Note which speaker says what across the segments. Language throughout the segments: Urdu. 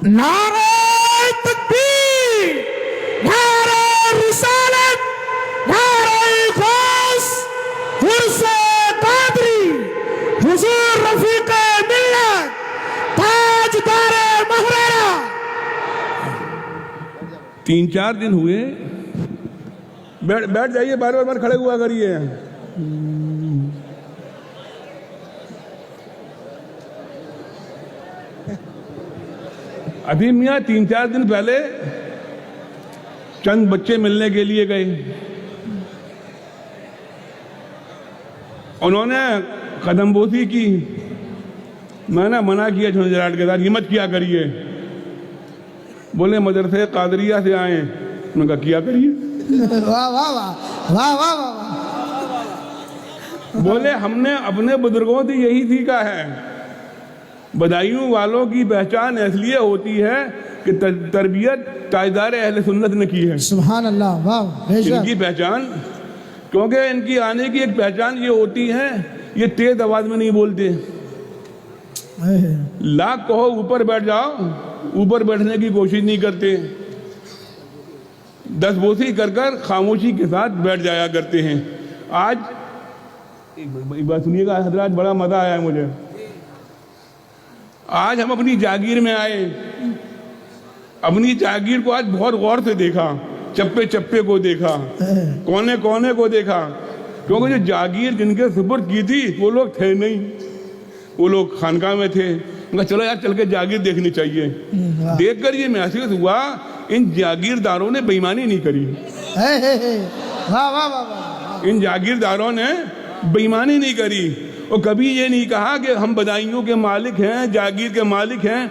Speaker 1: نعرہ تکبیر، نعرہ رسالت، نعرہ غوث، عرس قادری، حضور رفیق ملت، تاجدار مہرانہ۔
Speaker 2: 3-4 دن ہوئے، بیٹھ جائیے، بار بار کھڑے ہوا کریے۔ ابھی میاں 3-4 دن پہلے چند بچے ملنے کے لیے گئے، انہوں نے قدم بوسی کی، میں نے منع کیا جھنجھلاہٹ کے ساتھ، یہ مت کیا کریے۔ بولے مدرسے قادریہ سے آئے، میں نے کہا کیا کریے۔
Speaker 1: واہ واہ واہ واہ واہ واہ۔
Speaker 2: بولے ہم نے اپنے بزرگوں سے یہی سیکھا ہے، بدایوں والوں کی پہچان اس لیے ہوتی ہے کہ تربیت تاجدار اہل سنت نے کی ہے۔
Speaker 1: سبحان اللہ، واہ بے
Speaker 2: ان
Speaker 1: شک۔
Speaker 2: کی پہچان، کیونکہ ان کی آنے کی ایک پہچان یہ ہوتی ہے، یہ تیز آواز میں نہیں بولتے۔ لاکھ کہو اوپر بیٹھ جاؤ، اوپر بیٹھنے کی کوشش نہیں کرتے، 10 بوسی کر کر خاموشی کے ساتھ بیٹھ جایا کرتے ہیں۔ آج ایک بات سنیے گا حضرات، بڑا مزہ آیا ہے مجھے۔ آج ہم اپنی جاگیر میں آئے، اپنی جاگیر کو آج بہت غور سے دیکھا، چپے چپے کو دیکھا، کونے کونے کو دیکھا، کیونکہ جو جاگیر جن کے سپرد کی تھی وہ لوگ تھے نہیں، وہ لوگ خانقاہ میں تھے۔ میں چلو یار چل کے جاگیر دیکھنی چاہیے۔ دیکھ کر یہ محسوس ہوا ان جاگیرداروں نے بے ایمانی نہیں کری، ان جاگیرداروں نے بے ایمانی نہیں کری، اور کبھی یہ نہیں کہا کہ ہم بدایوں کے مالک ہیں، جاگیر کے مالک ہیں۔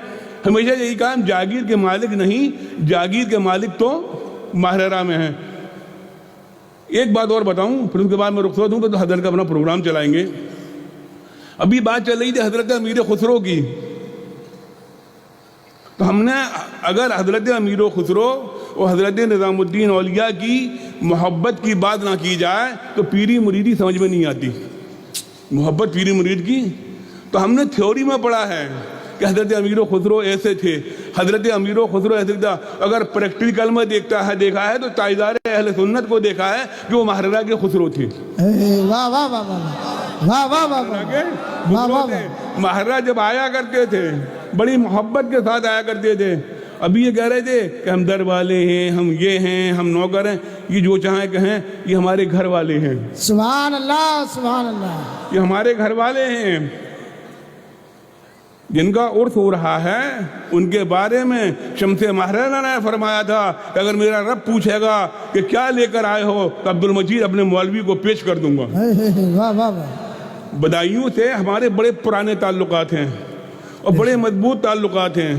Speaker 2: ہمیشہ یہی کہا ہم جاگیر کے مالک نہیں، جاگیر کے مالک تو ماہرہ میں ہیں۔ ایک بات اور بتاؤں، پھر اس کے بعد میں رخصت ہوں تو حضرت کا اپنا پروگرام چلائیں گے۔ ابھی بات چل رہی تھی حضرت امیر خسرو کی، تو ہم نے اگر حضرت امیر خسرو اور حضرت نظام الدین اولیاء کی محبت کی بات نہ کی جائے تو پیری مریدی سمجھ میں نہیں آتی۔ محبت پیری مرید کی تو ہم نے تھیوری میں پڑھا ہے کہ حضرت امیر خسرو ایسے تھے، حضرت امیر خسرو ایسے تھا۔ اگر پریکٹیکل میں دیکھا ہے تو تاجدار اہل سنت کو دیکھا ہے کہ وہ ماہرہ کے خسرو تھے۔
Speaker 1: واہ واہ واہ واہ واہ واہ واہ واہ۔
Speaker 2: ماہرہ جب آیا کرتے تھے بڑی محبت کے ساتھ آیا کرتے تھے۔ ابھی یہ کہہ رہے تھے کہ ہم در والے ہیں، ہم یہ ہیں، ہم نوکر ہیں، یہ جو چاہیں کہیں، یہ ہمارے گھر والے ہیں۔
Speaker 1: سبحان اللہ، سبحان اللہ۔
Speaker 2: یہ ہمارے گھر والے ہیں، جن کا عرس ہو رہا ہے ان کے بارے میں شمس ماہرہ نے فرمایا تھا کہ اگر میرا رب پوچھے گا کہ کیا لے کر آئے ہو تو عبدالمجید اپنے مولوی کو پیش کر دوں گا۔
Speaker 1: واہ واہ واہ۔
Speaker 2: بدایوں سے ہمارے بڑے پرانے تعلقات ہیں اور بڑے مضبوط تعلقات ہیں،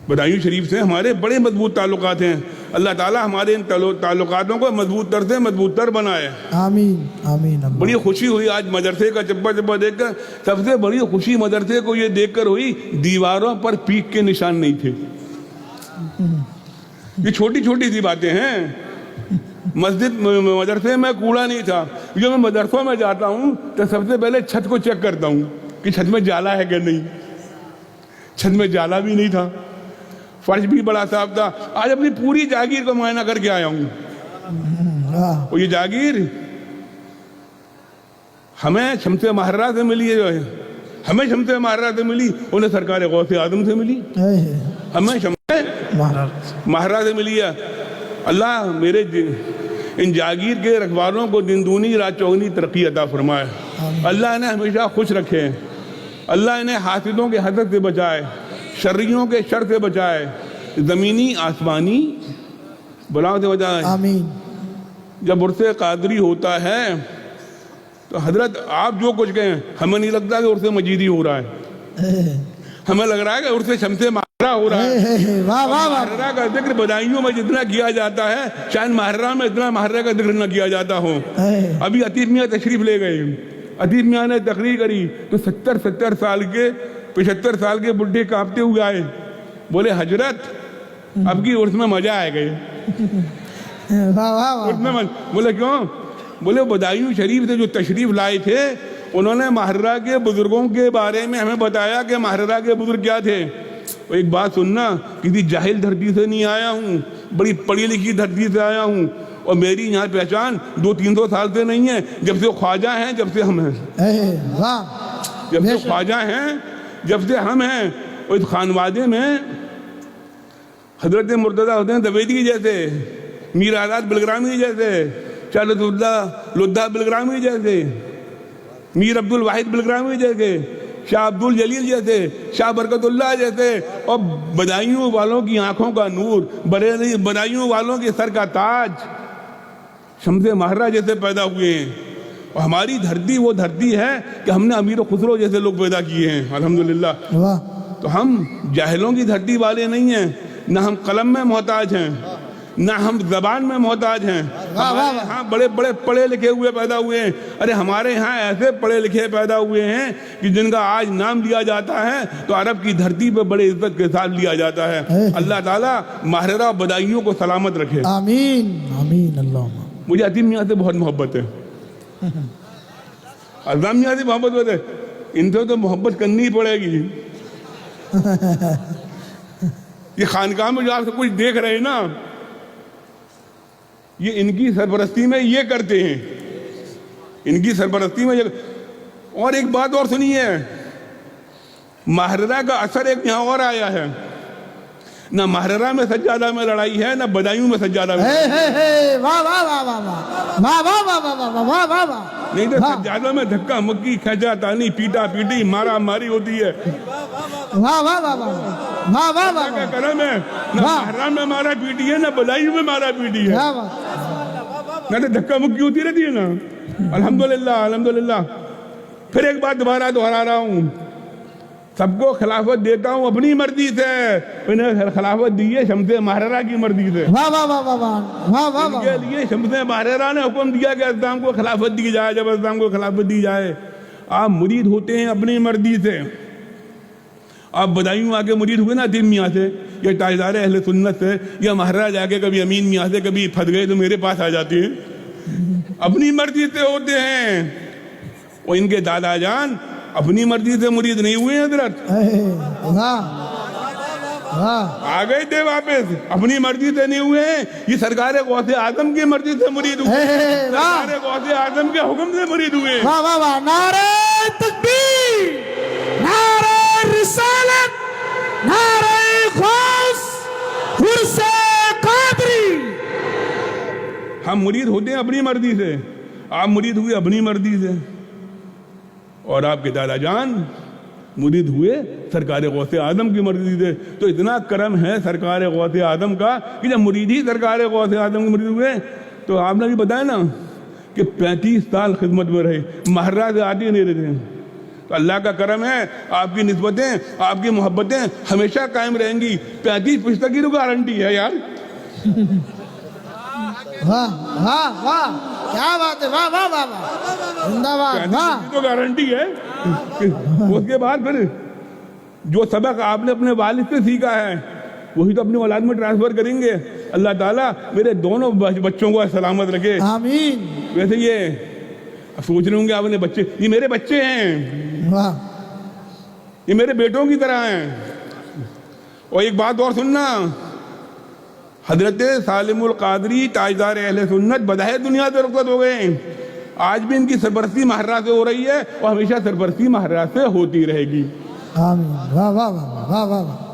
Speaker 2: بدایوں شریف سے ہمارے بڑے مضبوط تعلقات ہیں۔ اللہ تعالیٰ ہمارے ان تعلقاتوں کو مضبوط تر سے مضبوط تر بنائے۔
Speaker 1: آمین آمین۔
Speaker 2: بڑی خوشی ہوئی آج مدرسے کا چپا چپا دیکھ کر، سب سے بڑی خوشی مدرسے کو یہ دیکھ کر ہوئی دیواروں پر پیک کے نشان نہیں تھے۔ یہ چھوٹی چھوٹی سی باتیں ہیں۔ مدرسے میں کوڑا نہیں تھا، جو میں مدرسوں میں جاتا ہوں تو سب سے پہلے چھت کو چیک کرتا ہوں کہ چھت میں جالا ہے کہ نہیں، چھت میں جالا بھی نہیں تھا، فرش بھی بڑا صاف تھا۔ آج اپنی پوری جاگیر کو معائنہ کر کے آیا ہوں، اور یہ جاگیر ہمیں شمس ماہرہ سے ملی ہے، ہمیں شمس ماہرہ سے ملی، انہیں سرکار غوث اعظم سے ملی، ہمیں شمس ماہرہ سے ملی ہے۔ اللہ میرے ان جاگیر کے رکھوالوں کو دن دونی رات چوگنی ترقی عطا فرمائے، اللہ انہیں ہمیشہ خوش رکھے، اللہ انہیں حاسدوں کے حسد سے بچائے، شریوں کے شر سے بچائے، زمینی آسمانی بلاؤں سے بچائے۔
Speaker 1: آمین۔
Speaker 2: جب عرس قادری ہوتا ہے تو حضرت آپ جو کچھ کہیں، ہمیں نہیں لگتا کہ عرس مجیدی ہو رہا ہے، ہمیں لگ رہا ہے کہ عرس شمس ماہرہ ہو رہا ہے۔ ماہرہ کا ذکر بدایوں میں جتنا کیا جاتا ہے شاید ماہرہ میں اتنا ماہرہ کا ذکر نہ کیا جاتا ہو۔ ابھی عتیق میاں تشریف لے گئے، عتیق میاں نے تقریر کری تو 70 سال کے 75 سال کے بڈھے کانپتے ہوئے آئے، بولے حضرت اب کی عرس میں مزہ آئے گئے۔ بولے کیوں؟ بولے بدایوں شریف سے جو تشریف لائے تھے انہوں نے ماہرہ کے بزرگوں کے بارے میں ہمیں بتایا کہ ماہرہ کے بزرگ کیا تھے۔ اور ایک بات سننا، کسی جاہل دھرتی سے نہیں آیا ہوں، بڑی پڑھی لکھی دھرتی سے آیا ہوں، اور میری یہاں پہچان 200-300 سال سے نہیں ہے، جب سے خواجہ ہیں جب سے ہم ہیں،
Speaker 1: واہ
Speaker 2: جب سے خواجہ ہیں جب سے ہم ہیں۔ اور اس خانوادے میں حضرت مرتضیٰ حسین دویدی جیسے، میر آزاد بلگرامی جیسے، شاہ لطف اللہ لدھا بلگرامی جیسے، میر عبد الواحد بلگرامی جیسے، شاہ عبد الجلیل جیسے، شاہ برکت اللہ جیسے، اور بدایوں والوں کی آنکھوں کا نور، بدایوں والوں کے سر کا تاج شمس ماہرہ جیسے پیدا ہوئے ہیں۔ اور ہماری دھرتی وہ دھرتی ہے کہ ہم نے امیر و خسرو جیسے لوگ پیدا کیے ہیں، الحمدللہ۔ تو ہم جاہلوں کی دھرتی والے نہیں ہیں، نہ ہم قلم میں محتاج ہیں، نہ ہم زبان میں محتاج ہیں۔ ہمارے یہاں بڑے بڑے پڑھے لکھے ہوئے پیدا ہوئے ہیں، ارے ہمارے یہاں ایسے پڑھے لکھے پیدا ہوئے ہیں کہ جن کا آج نام لیا جاتا ہے تو عرب کی دھرتی پہ بڑے عزت کے ساتھ لیا جاتا ہے۔ اللہ تعالیٰ ماہرہ بدائیوں کو سلامت رکھے،
Speaker 1: آمین آمین اللہم۔
Speaker 2: مجھے عظیم میاں سے بہت محبت ہے، عظیم میاں سے محبت ہے، ان سے تو محبت کرنی ہی پڑے گی۔ یہ خانقاہ میں جو آپ سے کچھ دیکھ رہے ہیں نا، یہ ان کی سرپرستی میں یہ کرتے ہیں، ان کی سرپرستی میں اور ایک بات اور سنیے، ماہرہ کا اثر ایک یہاں اور آیا ہے، نہ ماہرہ میں سجادہ میں لڑائی ہے، نہ بدایوں میں سجادہ میں،
Speaker 1: واہ واہ واہ واہ واہ واہ واہ واہ واہ واہ واہ واہ،
Speaker 2: نہیں تو سجادہ میں دھکا مکی، کھینچا تانی، پیٹا پیٹی، مارا ماری ہوتی ہے۔
Speaker 1: واہ واہ واہ واہ واہ واہ واہ
Speaker 2: کیا کرم ہے، نہ ماہرہ میں مارا پیٹی ہے، نہ بدایوں میں مارا پیٹی ہے، نہ تو دھکا مکی ہوتی رہتی ہے نا۔ الحمدللہ الحمدللہ۔ پھر ایک بات دوبارہ دہرا رہا ہوں، سب کو خلافت دیتا ہوں اپنی مرضی سے، انہیں خلافت دی ہے شمس ماہرہ کی مرضی سے۔
Speaker 1: واہ واہ واہ واہ واہ واہ
Speaker 2: ان کے لیے شمس ماہرہ نے حکم دیا کہ اسلام کو خلافت دی جائے، جب اسلام کو خلافت دی جائے۔ آپ مرید ہوتے ہیں اپنی مرضی سے، آپ بدایوں آ کے مرید ہوئے نا عظیم میاں سے یا تاجدار اہل سنت سے، یا ماہرہ جا کے کبھی امین میاں سے کبھی پھنس گئے تو میرے پاس آ جاتے ہیں، اپنی مرضی سے ہوتے ہیں۔ اور ان کے دادا جان اپنی مرضی سے مرید نہیں ہوئے حضرت، آ گئے تھے واپس، اپنی مرضی سے نہیں ہوئے ہیں، یہ سرکار غوث اعظم کی مرضی سے مرید ہوئے، سرکار غوث اعظم کے حکم سے مرید ہوئے۔
Speaker 1: واہ واہ واہ، نعرہ تکبیر، نعرہ رسالت، نعرہ غوث، عرس قادری۔
Speaker 2: ہم مرید ہوتے ہیں اپنی مرضی سے، آپ مرید ہوئے اپنی مرضی سے، اور آپ کے دادا جان مرید ہوئے سرکار غوث اعظم کی مرضی سے۔ تو اتنا کرم ہے سرکار غوث اعظم کا کہ جب مرید ہی سرکار غوث اعظم کی مرید ہوئے، تو آپ نے بھی بتایا نا کہ 35 سال خدمت میں رہے، ماہرہ سے آتے نہیں رہتے۔ تو اللہ کا کرم ہے، آپ کی نسبتیں، آپ کی محبتیں ہمیشہ قائم رہیں گی۔ 35% کی تو گارنٹی ہے یار۔
Speaker 1: واہ واہ واہ، کیا بات ہے، واہ واہ واہ واہ، زندہ باد، واہ۔
Speaker 2: تو گارنٹی ہے۔ اس کے بعد پھر جو سبق آپ نے اپنے والد سے سیکھا ہے وہی تو اپنی اولاد میں ٹرانسفر کریں گے۔ اللہ تعالیٰ میرے دونوں بچوں کو سلامت رکھے۔
Speaker 1: آمین۔
Speaker 2: ویسے یہ سوچ رہے ہوں گے آپ نے بچے، یہ میرے بچے ہیں،
Speaker 1: واہ،
Speaker 2: یہ میرے بیٹوں کی طرح ہیں۔ اور ایک بات اور سننا، حضرت سالم القادری تاجدار اہل سنت بظاہر دنیا سے رخصت ہو گئے ہیں، آج بھی ان کی سرپرستی ماہرہ سے ہو رہی ہے اور ہمیشہ سرپرستی ماہرہ سے ہوتی رہے گی۔
Speaker 1: آمین، واہ واہ واہ واہ واہ واہ۔